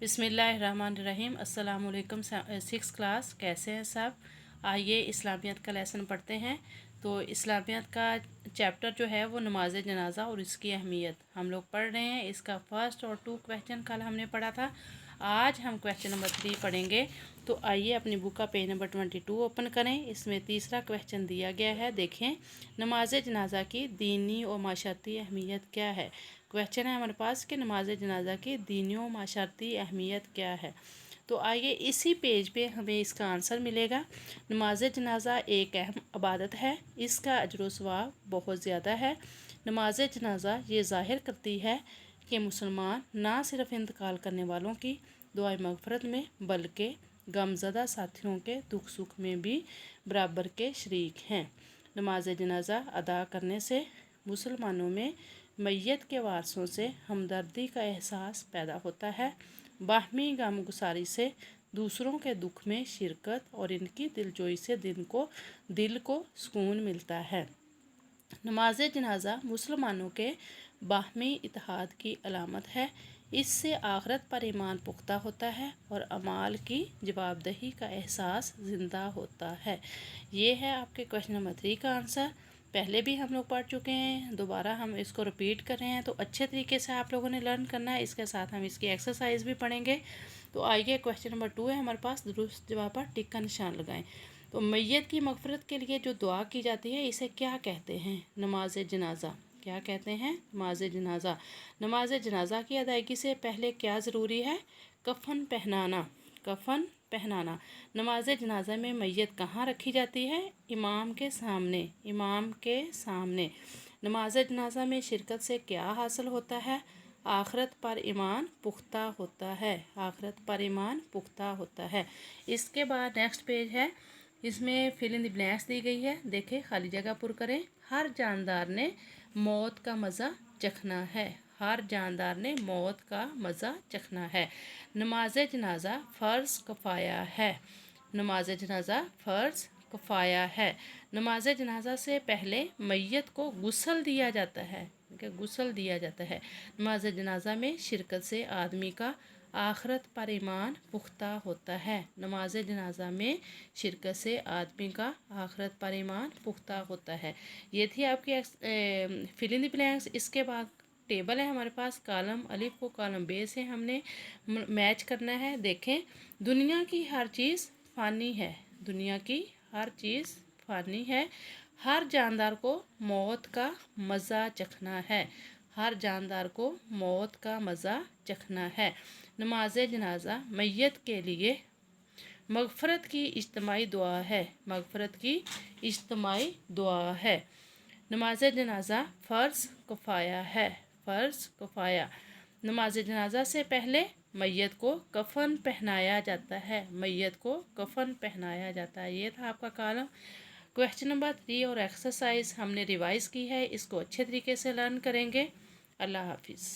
बिस्मिल्लाहिर्रहमानिर्रहीम। अस्सलाम वालेकुम। 6 क्लास कैसे हैं सब। आइए इस्लामियत का लेसन पढ़ते हैं। तो इस्लामियत का चैप्टर जो है वो नमाज जनाजा और इसकी अहमियत हम लोग पढ़ रहे हैं। इसका फर्स्ट और 2 क्वेश्चन कल हमने पढ़ा था। आज हम क्वेश्चन नंबर 3 पढ़ेंगे। तो आइए अपनी बुक का पेज नंबर 22 ओपन करें। इसमें तीसरा क्वेश्चन दिया गया है, देखें। नमाज जनाजा की दीनी और माशरती अहमियत क्या है। क्वेश्चन है हमारे पास कि नमाज जनाजा की दीनी और माशरती अहमियत क्या है। तो आइए इसी पेज पे हमें इसका आंसर मिलेगा। नमाज जनाजा एक अहम इबादत है, इसका अजर व सवाब बहुत ज़्यादा है। नमाज जनाजा ये ज़ाहिर करती है कि मुसलमान ना सिर्फ इंतकाल करने वालों की दुआ मगफरत में बल्कि गमज़दा साथियों के दुख सुख में भी बराबर के शरीक हैं। नमाज जनाजा अदा करने से मुसलमानों में मैयत के वारसों से हमदर्दी का एहसास पैदा होता है। बाहमी गमगुसारी से दूसरों के दुख में शिरकत और इनकी दिलजोई से दिल को सुकून मिलता है। नमाज जनाजा मुसलमानों के बाहमी इत्तेहाद की अलामत है। इससे आखिरत पर ईमान पुख्ता होता है और अमाल की जवाबदेही का एहसास ज़िंदा होता है। ये है आपके क्वेश्चन नंबर 3 का आंसर। पहले भी हम लोग पढ़ चुके हैं, दोबारा हम इसको रिपीट कर रहे हैं। तो अच्छे तरीके से आप लोगों ने लर्न करना है। इसके साथ हम इसकी एक्सरसाइज भी पढ़ेंगे। तो आइए क्वेश्चन नंबर 2 है हमारे पास, दुरुस्त जवाब पर टिक का निशान लगाएं। तो मैयत की मगफरत के लिए जो दुआ की जाती है इसे क्या कहते हैं। नमाज जनाजा। क्या कहते हैं? नमाज जनाजा। नमाज जनाजा की अदायगी से पहले क्या ज़रूरी है? कफन पहनाना। कफन पहनाना। नमाज जनाजा में मैयत कहाँ रखी जाती है? इमाम के सामने। इमाम के सामने। नमाज जनाजा में शिरकत से क्या हासिल होता है? आखिरत पर ईमान पुख्ता होता है। आखिरत पर ईमान पुख्ता होता है। इसके बाद नेक्स्ट पेज है, इसमें फिल इन द ब्लैंक्स दी गई है। देखें, खाली जगह पुर करें। हर जानदार ने मौत का मज़ा चखना है। हर जानदार ने मौत का मज़ा चखना है। नमाज जनाजा फ़र्ज़ कफ़ाया है। नमाज जनाजा फ़र्ज़ कफ़ाया है। नमाज जनाजा से पहले मैयत को गुस्ल दिया जाता है। गुस्ल दिया जाता है। नमाज जनाजा में शिरकत से आदमी का आखिरत पर ईमान पुख्ता होता है। नमाज जनाजा में शिरकत से आदमी का आखिरत पर ईमान पुख्ता होता है। ये थी आपकी फिल इन द ब्लैंक्स। इसके बाद टेबल है हमारे पास। कॉलम अलिफ को कॉलम बे से हमने मैच करना है। देखें, दुनिया की हर चीज़ फ़ानी है। दुनिया की हर चीज़ फ़ानी है। हर जानदार को मौत का मज़ा चखना है। हर जानदार को मौत का मज़ा चखना है। नमाज जनाजा मैयत के लिए मगफरत की इज्तिमाई दुआ है। मगफरत की इज्तिमाई दुआ है। नमाज जनाजा फ़र्ज़ कफ़ाया है। फ़र्ज़ कफ़ाया। नमाज जनाजा से पहले मैयत को कफन पहनाया जाता है। मैयत को कफन पहनाया जाता है। ये था आपका कॉलम। क्वेश्चन नंबर 3 और एक्सरसाइज हमने रिवाइज़ की है। इसको अच्छे तरीके से लर्न करेंगे। अल्लाह हाफिज़।